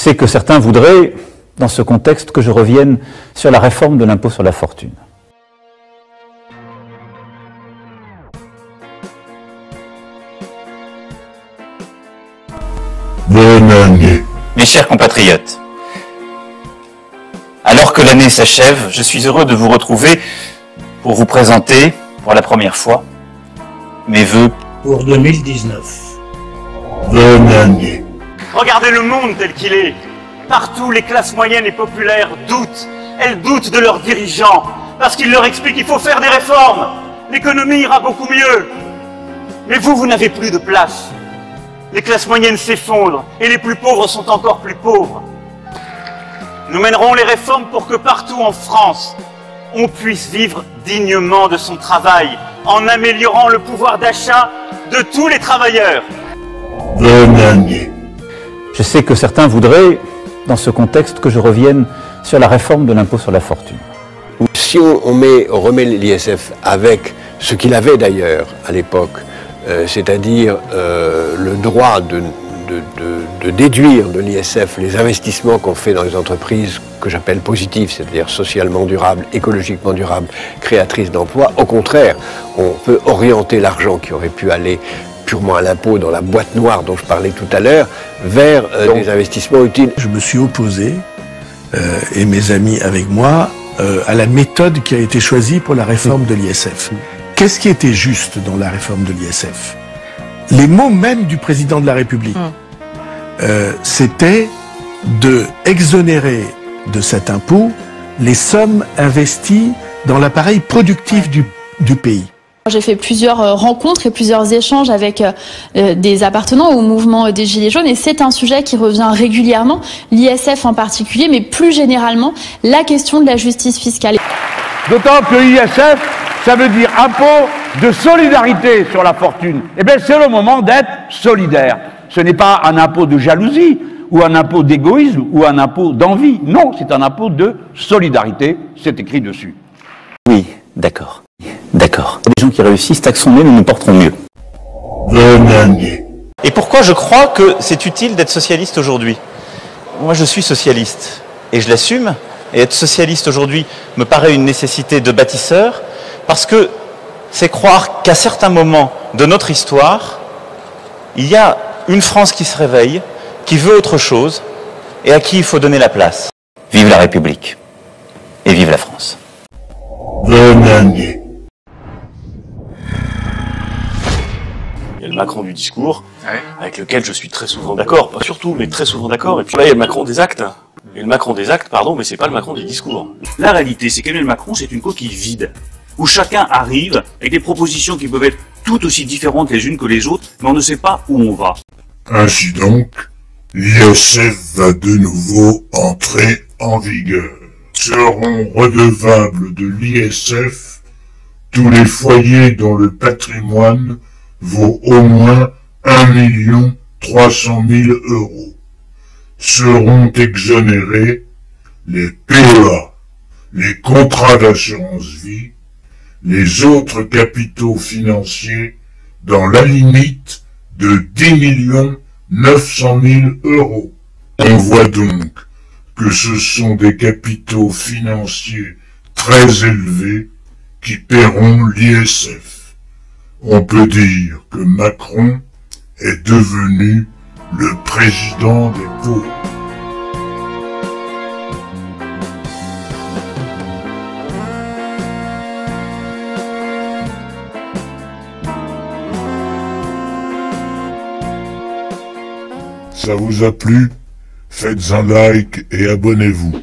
sais que certains voudraient, dans ce contexte, que je revienne sur la réforme de l'impôt sur la fortune. Bonne année. Mes chers compatriotes, alors que l'année s'achève, je suis heureux de vous retrouver pour vous présenter, pour la première fois, mes vœux pour 2019. Bonne année. Regardez le monde tel qu'il est. Partout, les classes moyennes et populaires doutent. Elles doutent de leurs dirigeants, parce qu'ils leur expliquent qu'il faut faire des réformes. L'économie ira beaucoup mieux. Mais vous n'avez plus de place. Les classes moyennes s'effondrent, et les plus pauvres sont encore plus pauvres. Nous mènerons les réformes pour que partout en France, on puisse vivre dignement de son travail, en améliorant le pouvoir d'achat de tous les travailleurs. Bonne année. Je sais que certains voudraient, dans ce contexte, que je revienne sur la réforme de l'impôt sur la fortune. Si on remet l'ISF avec ce qu'il avait d'ailleurs à l'époque, c'est-à-dire le droit de déduire de l'ISF les investissements qu'on fait dans les entreprises que j'appelle positives, c'est-à-dire socialement durables, écologiquement durables, créatrices d'emplois. Au contraire, on peut orienter l'argent qui aurait pu aller purement à l'impôt dans la boîte noire dont je parlais tout à l'heure, vers des investissements utiles. Je me suis opposé, et mes amis avec moi, à la méthode qui a été choisie pour la réforme de l'ISF. Qu'est-ce qui était juste dans la réforme de l'ISF? Les mots même du président de la République, c'était de exonérer de cet impôt les sommes investies dans l'appareil productif du pays. J'ai fait plusieurs rencontres et plusieurs échanges avec des appartenants au mouvement des Gilets jaunes et c'est un sujet qui revient régulièrement, l'ISF en particulier, mais plus généralement la question de la justice fiscale. D'autant que l'ISF, ça veut dire impôt de solidarité sur la fortune. Eh bien, c'est le moment d'être solidaire. Ce n'est pas un impôt de jalousie, ou un impôt d'égoïsme, ou un impôt d'envie. Non, c'est un impôt de solidarité, c'est écrit dessus. Oui, d'accord. D'accord. Les gens qui réussissent, taxons-les, nous nous porterons mieux. Bonne année. Et pourquoi je crois que c'est utile d'être socialiste aujourd'hui? Moi, je suis socialiste, et je l'assume. Et être socialiste aujourd'hui me paraît une nécessité de bâtisseur, parce que c'est croire qu'à certains moments de notre histoire, il y a une France qui se réveille, qui veut autre chose, et à qui il faut donner la place. Vive la République, et vive la France. Bonne année. Il y a le Macron du discours, avec lequel je suis très souvent d'accord, pas surtout, mais très souvent d'accord, et puis là il y a le Macron des actes. Et le Macron des actes, pardon, mais c'est pas le Macron des discours. La réalité, c'est qu'Emmanuel Macron, c'est une coquille vide, où chacun arrive avec des propositions qui peuvent être tout aussi différentes les unes que les autres, mais on ne sait pas où on va. Ainsi donc, l'ISF va de nouveau entrer en vigueur. Seront redevables de l'ISF tous les foyers dont le patrimoine vaut au moins 1 300 000 €. Seront exonérés les PEA, les contrats d'assurance vie, les autres capitaux financiers dans la limite de 10 900 000 €. On voit donc que ce sont des capitaux financiers très élevés qui paieront l'ISF. On peut dire que Macron est devenu le président des pauvres. Ça vous a plu? Faites un like et abonnez-vous.